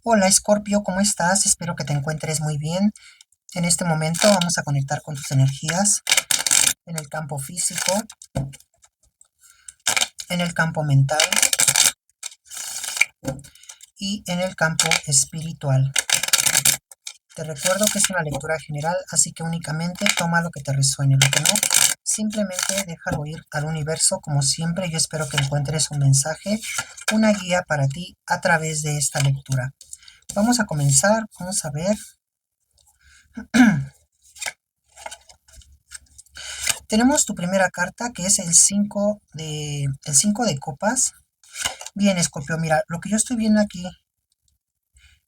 Hola Escorpio, ¿cómo estás? Espero que te encuentres muy bien. En este momento vamos a conectar con tus energías en el campo físico, en el campo mental y en el campo espiritual. Te recuerdo que es una lectura general, así que únicamente toma lo que te resuene, lo que no, simplemente déjalo ir al universo. Como siempre, yo espero que encuentres un mensaje, una guía para ti a través de esta lectura. Vamos a comenzar, vamos a ver. Tenemos tu primera carta, que es el 5 de copas. Bien, Escorpio, mira, lo que yo estoy viendo aquí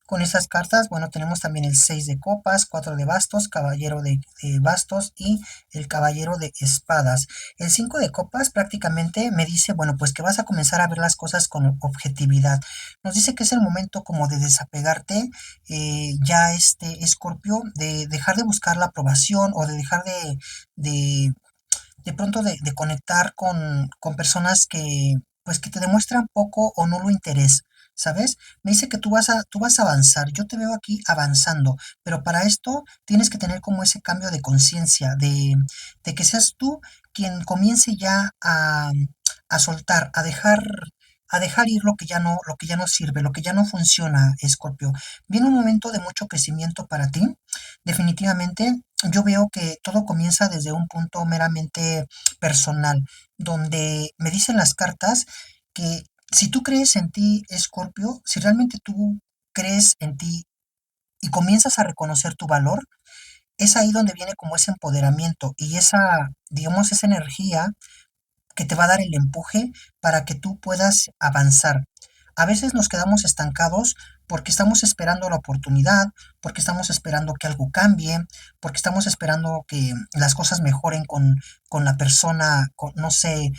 con estas cartas, bueno, tenemos también el 6 de copas, 4 de bastos, caballero de bastos y el caballero de espadas. El 5 de copas prácticamente me dice, bueno, pues que vas a comenzar a ver las cosas con objetividad. Nos dice que es el momento como de desapegarte, ya Escorpio, de dejar de buscar la aprobación o de dejar de de pronto de conectar con personas que, pues, que te demuestran poco o nulo interés, ¿sabes? Me dice que tú vas a avanzar, yo te veo aquí avanzando, pero para esto tienes que tener como ese cambio de conciencia, de que seas tú quien comience ya a soltar, a dejar ir lo que ya no sirve, lo que ya no funciona, Escorpio. Viene un momento de mucho crecimiento para ti. Definitivamente, yo veo que todo comienza desde un punto meramente personal, donde me dicen las cartas que si tú crees en ti, Escorpio, si realmente tú crees en ti y comienzas a reconocer tu valor, es ahí donde viene como ese empoderamiento y esa, digamos, esa energía que te va a dar el empuje para que tú puedas avanzar. A veces nos quedamos estancados porque estamos esperando la oportunidad, porque estamos esperando que algo cambie, porque estamos esperando que las cosas mejoren con la persona, no sé,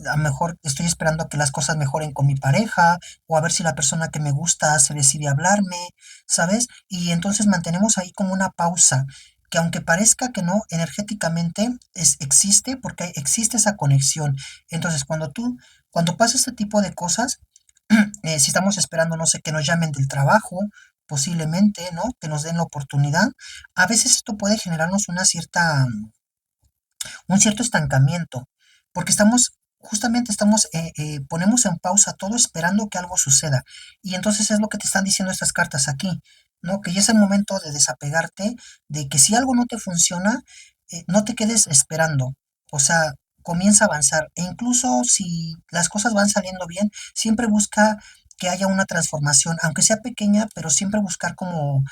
a lo mejor estoy esperando que las cosas mejoren con mi pareja, o a ver si la persona que me gusta se decide a hablarme, ¿sabes? Y entonces mantenemos ahí como una pausa que aunque parezca que no, energéticamente existe porque existe esa conexión. Entonces, cuando pasa este tipo de cosas, si estamos esperando, no sé, que nos llamen del trabajo, posiblemente, ¿no? Que nos den la oportunidad, a veces esto puede generarnos un cierto estancamiento, porque ponemos en pausa todo esperando que algo suceda. Y entonces es lo que te están diciendo estas cartas aquí, ¿no? Que ya es el momento de desapegarte, de que si algo no te funciona, no te quedes esperando. O sea, comienza a avanzar. E incluso si las cosas van saliendo bien, siempre busca que haya una transformación, aunque sea pequeña, pero siempre buscar como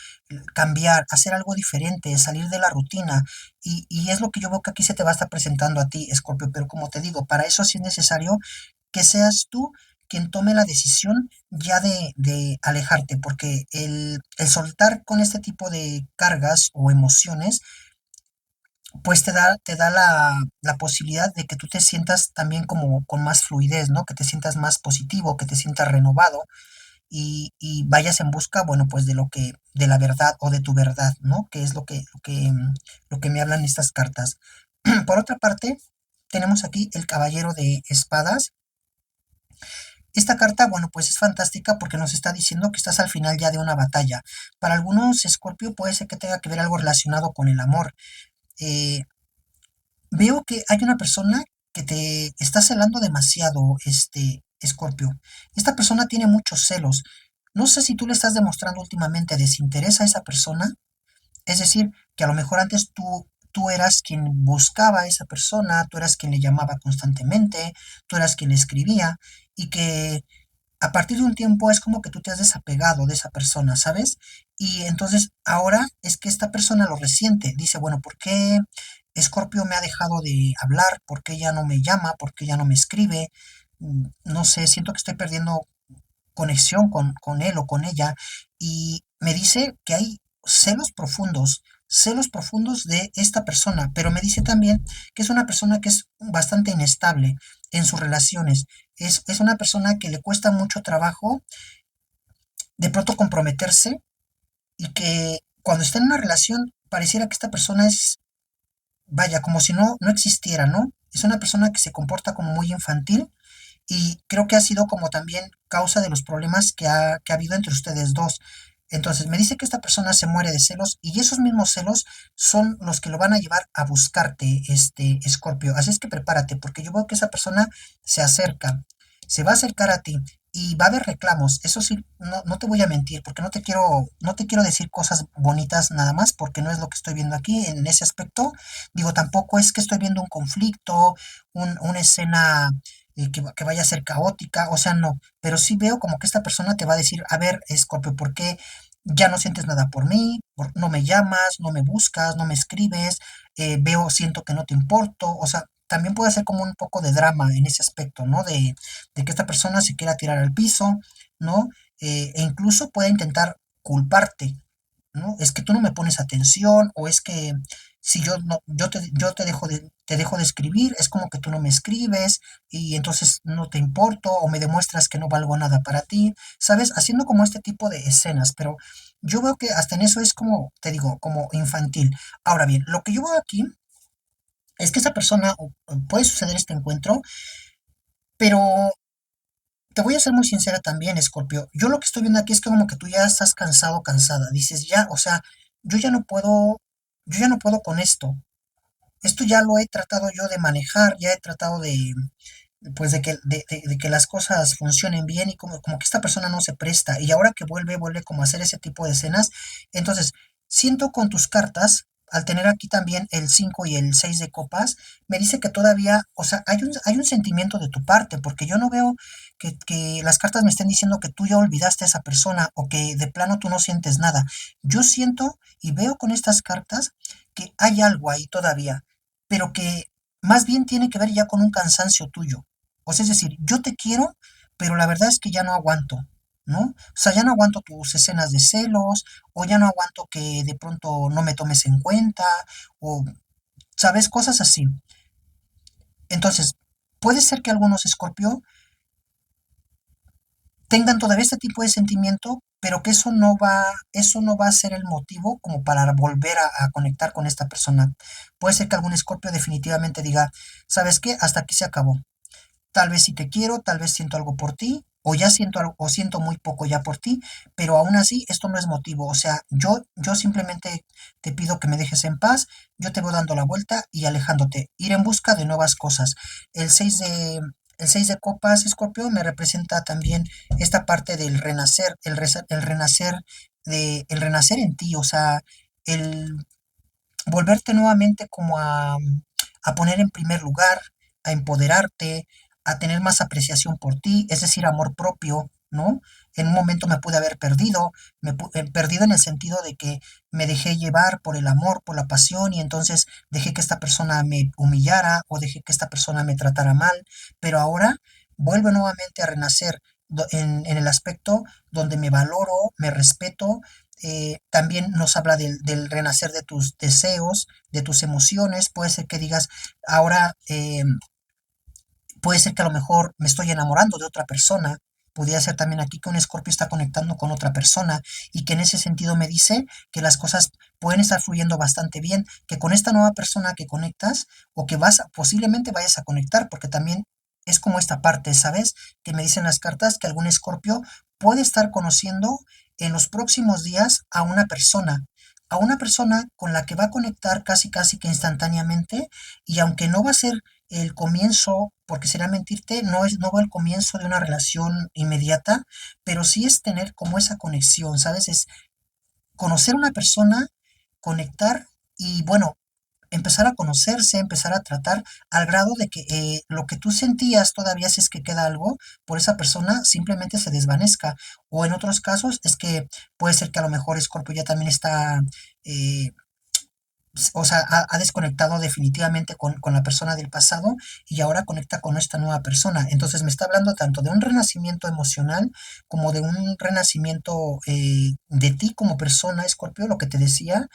cambiar, hacer algo diferente, salir de la rutina. Y es lo que yo veo que aquí se te va a estar presentando a ti, Escorpio, pero como te digo, para eso sí es necesario que seas tú quien tome la decisión ya de alejarte, porque el soltar con este tipo de cargas o emociones, pues te da la posibilidad de que tú te sientas también como con más fluidez, ¿no? Que te sientas más positivo, que te sientas renovado y vayas en busca, bueno, pues de la verdad o de tu verdad, ¿no? Que es lo que me hablan estas cartas. Por otra parte, tenemos aquí el Caballero de Espadas. Esta carta, bueno, pues es fantástica porque nos está diciendo que estás al final ya de una batalla. Para algunos, Escorpio, puede ser que tenga que ver algo relacionado con el amor. Eh, Veo que hay una persona que te está celando demasiado, Escorpio. Esta persona tiene muchos celos. No sé si tú le estás demostrando últimamente desinterés a esa persona. Es decir, que a lo mejor antes tú eras quien buscaba a esa persona, tú eras quien le llamaba constantemente, tú eras quien le escribía, y que a partir de un tiempo es como que tú te has desapegado de esa persona, ¿sabes? Y entonces ahora es que esta persona lo resiente. Dice, bueno, ¿por qué Scorpio me ha dejado de hablar? ¿Por qué ya no me llama? ¿Por qué ya no me escribe? No sé, siento que estoy perdiendo conexión con él o con ella. Y me dice que hay celos profundos de esta persona, pero me dice también que es una persona que es bastante inestable en sus relaciones. Es una persona que le cuesta mucho trabajo de pronto comprometerse y que cuando está en una relación pareciera que esta persona es, vaya, como si no existiera, ¿no? Es una persona que se comporta como muy infantil y creo que ha sido como también causa de los problemas que ha habido entre ustedes dos. Entonces, me dice que esta persona se muere de celos y esos mismos celos son los que lo van a llevar a buscarte, Escorpio. Así es que prepárate, porque yo veo que esa persona se acerca, se va a acercar a ti y va a haber reclamos. Eso sí, no te voy a mentir, porque no te quiero decir cosas bonitas nada más, porque no es lo que estoy viendo aquí en ese aspecto. Digo, tampoco es que estoy viendo un conflicto, una escena que vaya a ser caótica, o sea, no, pero sí veo como que esta persona te va a decir, a ver, Scorpio, ¿por qué ya no sientes nada por mí? No me llamas, no me buscas, no me escribes, siento que no te importo, o sea, también puede ser como un poco de drama en ese aspecto, ¿no? De que esta persona se quiera tirar al piso, ¿no? E incluso puede intentar culparte, ¿no? Es que tú no me pones atención, o es que si yo no, yo te dejo de escribir, es como que tú no me escribes, y entonces no te importo, o me demuestras que no valgo nada para ti, ¿sabes? Haciendo como este tipo de escenas, pero yo veo que hasta en eso es como, te digo, como infantil. Ahora bien, lo que yo veo aquí es que esa persona, o puede suceder este encuentro, pero te voy a ser muy sincera también, Scorpio. Yo lo que estoy viendo aquí es que como que tú ya estás cansado, cansada. Dices, ya, o sea, yo ya no puedo, yo ya no puedo con esto. Esto ya lo he tratado yo de manejar, ya he tratado pues de que las cosas funcionen bien, y como que esta persona no se presta. Y ahora que vuelve como a hacer ese tipo de escenas. Entonces, siento con tus cartas, al tener aquí también el 5 y el 6 de copas, me dice que todavía, o sea, hay un sentimiento de tu parte, porque yo no veo que las cartas me estén diciendo que tú ya olvidaste a esa persona, o que de plano tú no sientes nada. Yo siento y veo con estas cartas que hay algo ahí todavía, pero que más bien tiene que ver ya con un cansancio tuyo. O sea, es decir, yo te quiero, pero la verdad es que ya no aguanto, ¿no? O sea, ya no aguanto tus escenas de celos, o ya no aguanto que de pronto no me tomes en cuenta, o, ¿sabes? Cosas así. Entonces, puede ser que algunos Escorpio tengan todavía este tipo de sentimiento, pero que eso no va a ser el motivo como para volver a conectar con esta persona. Puede ser que algún Escorpio definitivamente diga, ¿sabes qué? Hasta aquí se acabó. Tal vez si te quiero, tal vez siento algo por ti, o ya siento algo, o siento muy poco ya por ti, pero aún así esto no es motivo. O sea, yo simplemente te pido que me dejes en paz, yo te voy dando la vuelta y alejándote, ir en busca de nuevas cosas. El 6 de, el 6 de copas, Escorpio, me representa también esta parte del renacer, el renacer en ti, o sea, el volverte nuevamente como a poner en primer lugar, a empoderarte, a tener más apreciación por ti, es decir, amor propio, ¿no? En un momento me pude haber perdido, perdido en el sentido de que me dejé llevar por el amor, por la pasión, y entonces dejé que esta persona me humillara, o dejé que esta persona me tratara mal, pero ahora vuelvo nuevamente a renacer en el aspecto donde me valoro, me respeto. También nos habla del renacer de tus deseos, de tus emociones. Puede ser que digas, ahora, puede ser que a lo mejor me estoy enamorando de otra persona. Podría ser también aquí que un Escorpio está conectando con otra persona, y que en ese sentido me dice que las cosas pueden estar fluyendo bastante bien, que con esta nueva persona que conectas, o que posiblemente vayas a conectar, porque también es como esta parte, ¿sabes? Que me dicen las cartas que algún Escorpio puede estar conociendo en los próximos días a una persona con la que va a conectar casi casi que instantáneamente. Y aunque no va a ser el comienzo, porque será mentirte, no va el comienzo de una relación inmediata, pero sí es tener como esa conexión, ¿sabes? Es conocer a una persona, conectar, y bueno, empezar a conocerse, empezar a tratar, al grado de que lo que tú sentías todavía, si es que queda algo por esa persona, simplemente se desvanezca. O en otros casos es que puede ser que a lo mejor Scorpio ya también está, eh, o sea, ha desconectado definitivamente con la persona del pasado, y ahora conecta con esta nueva persona. Entonces me está hablando tanto de un renacimiento emocional, como de un renacimiento de ti como persona, Escorpio, lo que te decía,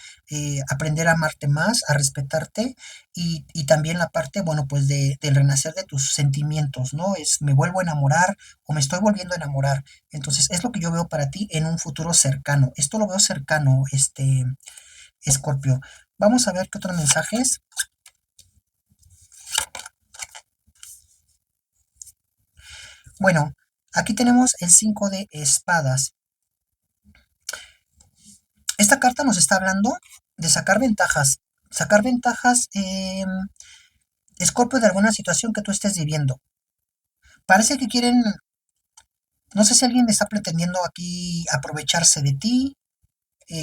aprender a amarte más, a respetarte, y también la parte, bueno, pues del renacer de tus sentimientos, ¿no? Es, me vuelvo a enamorar, o me estoy volviendo a enamorar. Entonces es lo que yo veo para ti en un futuro cercano. Esto lo veo cercano, Escorpio. Vamos a ver qué otros mensajes. Bueno, aquí tenemos el 5 de espadas. Esta carta nos está hablando de sacar ventajas. Sacar ventajas, Escorpio, de alguna situación que tú estés viviendo. Parece que quieren, no sé si alguien está pretendiendo aquí aprovecharse de ti,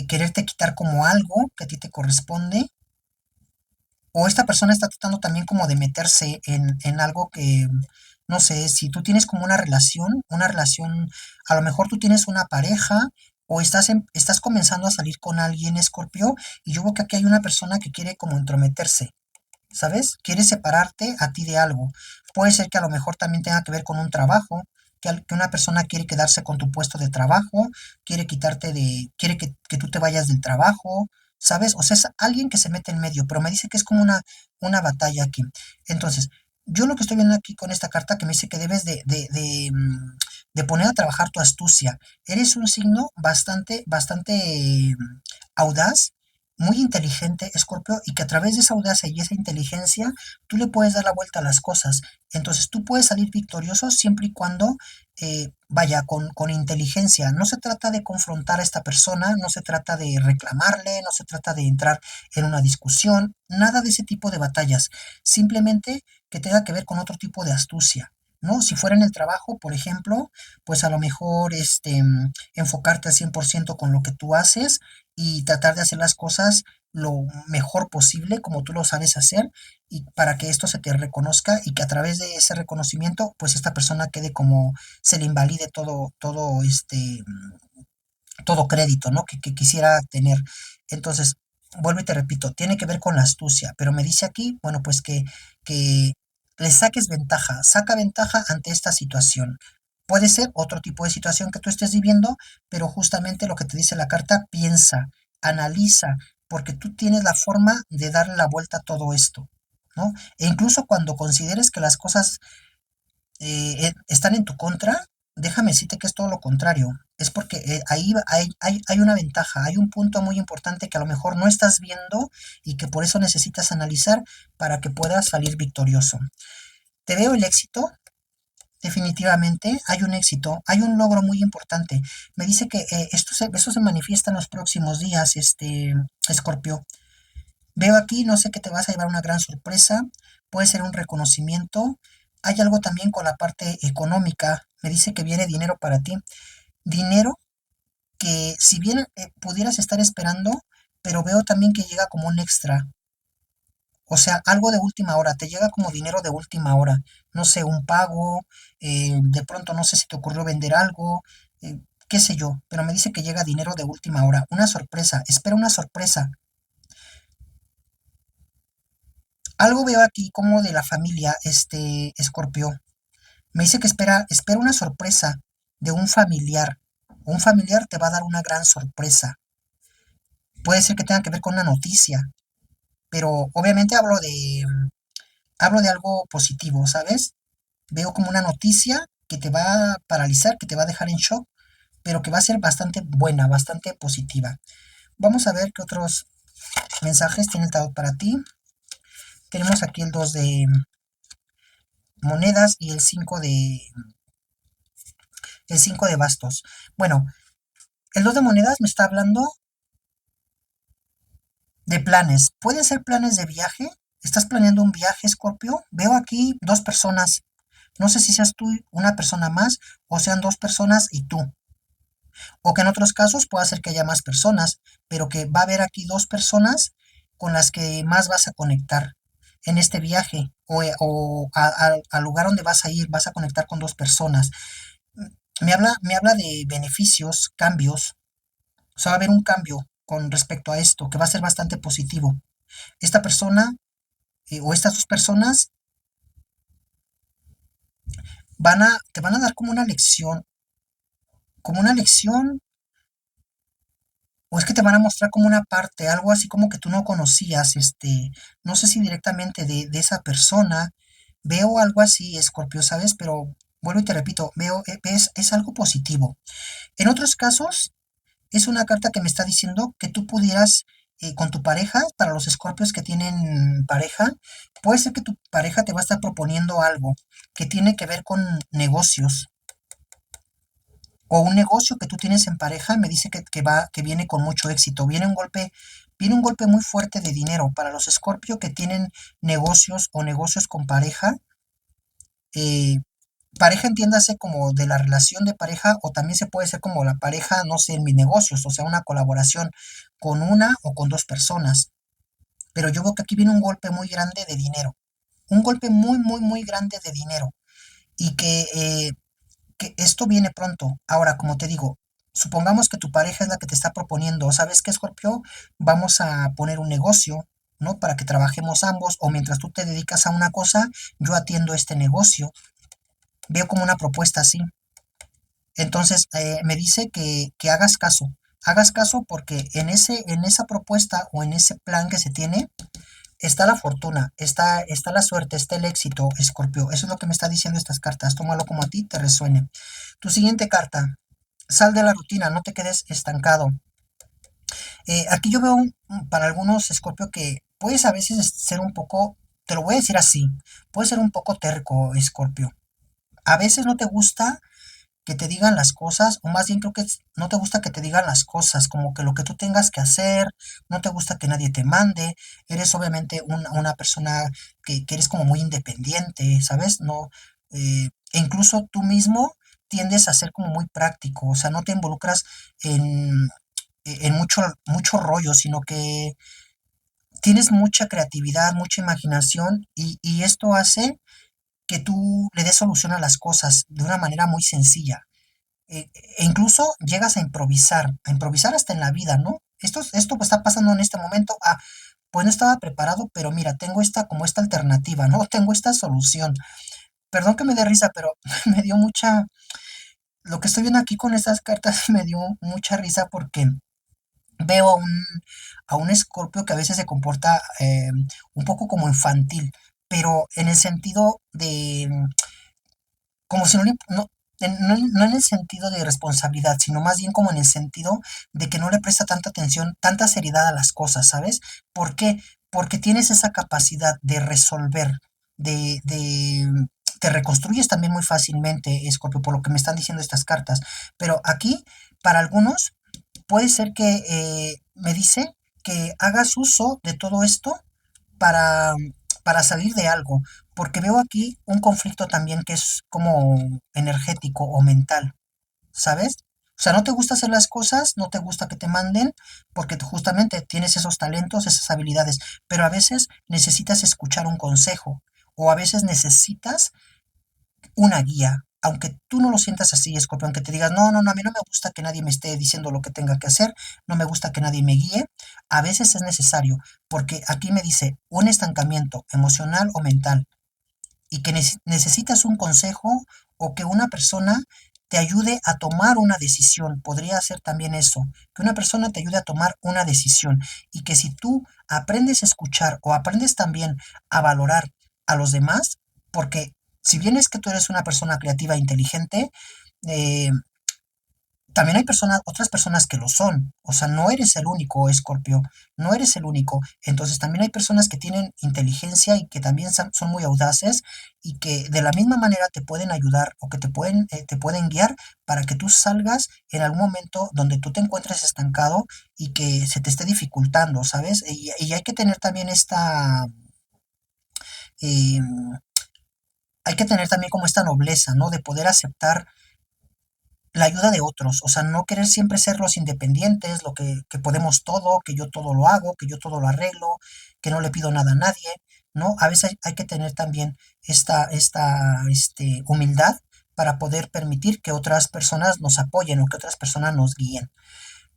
quererte quitar como algo que a ti te corresponde, o esta persona está tratando también como de meterse en algo que, no sé, si tú tienes como una relación, a lo mejor tú tienes una pareja o estás comenzando a salir con alguien, Escorpio, y yo veo que aquí hay una persona que quiere como entrometerse. ¿Sabes? Quiere separarte a ti de algo. Puede ser que a lo mejor también tenga que ver con un trabajo, que una persona quiere quedarse con tu puesto de trabajo, quiere que tú te vayas del trabajo, ¿sabes? O sea, es alguien que se mete en medio, pero me dice que es como una batalla aquí. Entonces, yo lo que estoy viendo aquí con esta carta que me dice que debes de poner a trabajar tu astucia. Eres un signo bastante audaz, muy inteligente, Escorpio, y que a través de esa audacia y esa inteligencia tú le puedes dar la vuelta a las cosas. Entonces tú puedes salir victorioso siempre y cuando vaya con inteligencia. No se trata de confrontar a esta persona, no se trata de reclamarle, no se trata de entrar en una discusión, nada de ese tipo de batallas. Simplemente que tenga que ver con otro tipo de astucia. ¿No? Si fuera en el trabajo, por ejemplo, pues a lo mejor enfocarte al 100% con lo que tú haces y tratar de hacer las cosas lo mejor posible como tú lo sabes hacer y para que esto se te reconozca y que a través de ese reconocimiento pues esta persona quede como se le invalide todo crédito, ¿no? Que quisiera tener. Entonces, vuelvo y te repito, tiene que ver con la astucia, pero me dice aquí, bueno, pues que le saques ventaja, saca ventaja ante esta situación. Puede ser otro tipo de situación que tú estés viviendo, pero justamente lo que te dice la carta, piensa, analiza, porque tú tienes la forma de darle la vuelta a todo esto, ¿no? E incluso cuando consideres que las cosas están en tu contra, déjame decirte que es todo lo contrario. Es porque ahí hay una ventaja, hay un punto muy importante que a lo mejor no estás viendo y que por eso necesitas analizar para que puedas salir victorioso. Te veo el éxito, definitivamente hay un éxito, hay un logro muy importante. Me dice que esto se manifiesta en los próximos días, Escorpio. Veo aquí, no sé que te vas a llevar una gran sorpresa, puede ser un reconocimiento. Hay algo también con la parte económica. Me dice que viene dinero para ti. Dinero que si bien pudieras estar esperando, pero veo también que llega como un extra. O sea, algo de última hora, te llega como dinero de última hora. No sé, un pago, de pronto no sé si te ocurrió vender algo, qué sé yo, pero me dice que llega dinero de última hora. Una sorpresa, espera una sorpresa. Algo veo aquí como de la familia, Escorpio. Me dice que espera una sorpresa de un familiar. Un familiar te va a dar una gran sorpresa. Puede ser que tenga que ver con una noticia, pero obviamente hablo de algo positivo, ¿sabes? Veo como una noticia que te va a paralizar, que te va a dejar en shock, pero que va a ser bastante buena, bastante positiva. Vamos a ver qué otros mensajes tiene el tarot para ti. Tenemos aquí el 2 de monedas y el 5 de bastos. Bueno, el 2 de monedas me está hablando de planes. Pueden ser planes de viaje. ¿Estás planeando un viaje, Scorpio? Veo aquí dos personas. No sé si seas tú una persona más o sean dos personas y tú. O que en otros casos pueda ser que haya más personas, pero que va a haber aquí dos personas con las que más vas a conectar en este viaje o al lugar donde vas a ir, vas a conectar con dos personas. Me habla de beneficios, cambios. O sea, va a haber un cambio con respecto a esto que va a ser bastante positivo. Esta persona o estas dos personas te van a dar como una lección, o es que te van a mostrar como una parte, algo así como que tú no conocías, no sé si directamente de esa persona, veo algo así, Escorpio, ¿sabes? Pero vuelvo y te repito, es algo positivo. En otros casos, es una carta que me está diciendo que tú pudieras con tu pareja, para los escorpios que tienen pareja, puede ser que tu pareja te va a estar proponiendo algo que tiene que ver con negocios o un negocio que tú tienes en pareja. Me dice que viene con mucho éxito. Viene un golpe muy fuerte de dinero para los Escorpio que tienen negocios o negocios con pareja. eh, Pareja entiéndase como de la relación de pareja o también se puede ser como la pareja, no sé, en mis negocios, o sea, una colaboración con una o con dos personas. Pero yo veo que aquí viene un golpe muy grande de dinero. Un golpe muy, muy, muy grande de dinero. Y que esto viene pronto. Ahora, como te digo, supongamos que tu pareja es la que te está proponiendo, ¿sabes qué, Scorpio? Vamos a poner un negocio, ¿no? Para que trabajemos ambos, o mientras tú te dedicas a una cosa, yo atiendo este negocio. Veo como una propuesta así. Entonces, me dice que hagas caso porque en esa propuesta o en ese plan que se tiene, está la fortuna, está la suerte, está el éxito, Escorpio. Eso es lo que me está diciendo estas cartas. Tómalo como a ti te resuene. Tu siguiente carta. Sal de la rutina, no te quedes estancado. Aquí yo veo para algunos, Escorpio, que puedes a veces ser un poco, te lo voy a decir así, puedes ser un poco terco, Escorpio. A veces no te gusta que te digan las cosas, o más bien creo que no te gusta que te digan las cosas, como que lo que tú tengas que hacer, no te gusta que nadie te mande, eres obviamente una persona que eres como muy independiente, ¿sabes? No, e incluso tú mismo tiendes a ser como muy práctico, o sea, no te involucras en, en mucho rollo, sino que tienes mucha creatividad, mucha imaginación y esto hace que tú le des solución a las cosas de una manera muy sencilla. E incluso llegas a improvisar hasta en la vida, ¿no? Esto pues, está pasando en este momento. Ah, pues no estaba preparado, pero mira, tengo como esta alternativa, ¿no? Tengo esta solución. Perdón que me dé risa, pero me dio lo que estoy viendo aquí con estas cartas me dio mucha risa porque veo a un escorpio que a veces se comporta un poco como infantil, pero en el sentido de, como si no le, no, no en el sentido de responsabilidad, sino más bien como en el sentido de que no le presta tanta atención, tanta seriedad a las cosas, ¿sabes? ¿Por qué? Porque tienes esa capacidad de resolver, te reconstruyes también muy fácilmente, Escorpio, por lo que me están diciendo estas cartas. Pero aquí, para algunos, puede ser que me dice que hagas uso de todo esto para, para salir de algo, porque veo aquí un conflicto también que es como energético o mental, ¿sabes? O sea, no te gusta hacer las cosas, no te gusta que te manden, porque justamente tienes esos talentos, esas habilidades, pero a veces necesitas escuchar un consejo o a veces necesitas una guía, aunque tú no lo sientas así, Escorpio, aunque te digas, no, no, no, a mí no me gusta que nadie me esté diciendo lo que tenga que hacer, no me gusta que nadie me guíe, a veces es necesario, porque aquí me dice un estancamiento emocional o mental y que necesitas un consejo o que una persona te ayude a tomar una decisión. Podría ser también eso, que una persona te ayude a tomar una decisión y que si tú aprendes a escuchar o aprendes también a valorar a los demás, porque si bien es que tú eres una persona creativa e inteligente, eh, también hay otras personas que lo son. O sea, no eres el único, Escorpio, no eres el único. Entonces también hay personas que tienen inteligencia y que también son muy audaces y que de la misma manera te pueden ayudar o que te pueden guiar para que tú salgas en algún momento donde tú te encuentres estancado y que se te esté dificultando, ¿sabes? Y hay que tener también eh, hay que tener también como esta nobleza, ¿no? De poder aceptar la ayuda de otros, o sea, no querer siempre ser los independientes, que podemos todo, que yo todo lo hago, que yo todo lo arreglo, que no le pido nada a nadie, ¿no? A veces hay que tener también humildad para poder permitir que otras personas nos apoyen o que otras personas nos guíen.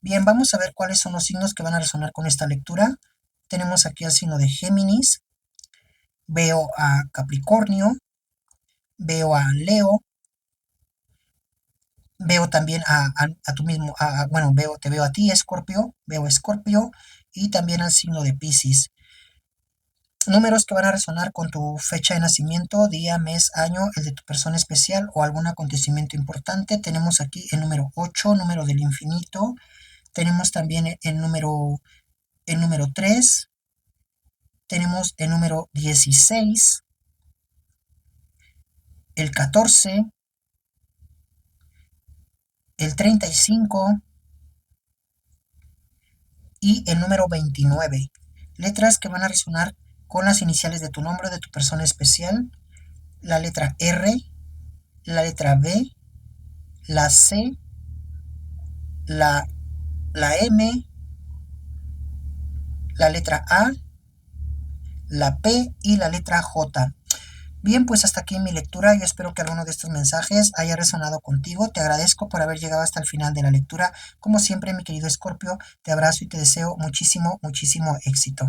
Bien, vamos a ver cuáles son los signos que van a resonar con esta lectura. Tenemos aquí el signo de Géminis, veo a Capricornio, veo a Leo, veo también a tú mismo, bueno, te veo a ti, Escorpio, veo Escorpio y también al signo de Piscis. Números que van a resonar con tu fecha de nacimiento, día, mes, año, el de tu persona especial o algún acontecimiento importante. Tenemos aquí el número 8, número del infinito. Tenemos también el número el número 3, tenemos el número 16, el 14, el 35 y el número 29. Letras que van a resonar con las iniciales de tu nombre, de tu persona especial. La letra R, la letra B, la C, la, la M, la letra A, la P y la letra J. Bien, pues hasta aquí mi lectura. Yo espero que alguno de estos mensajes haya resonado contigo. Te agradezco por haber llegado hasta el final de la lectura. Como siempre, mi querido Escorpio, te abrazo y te deseo muchísimo, muchísimo éxito.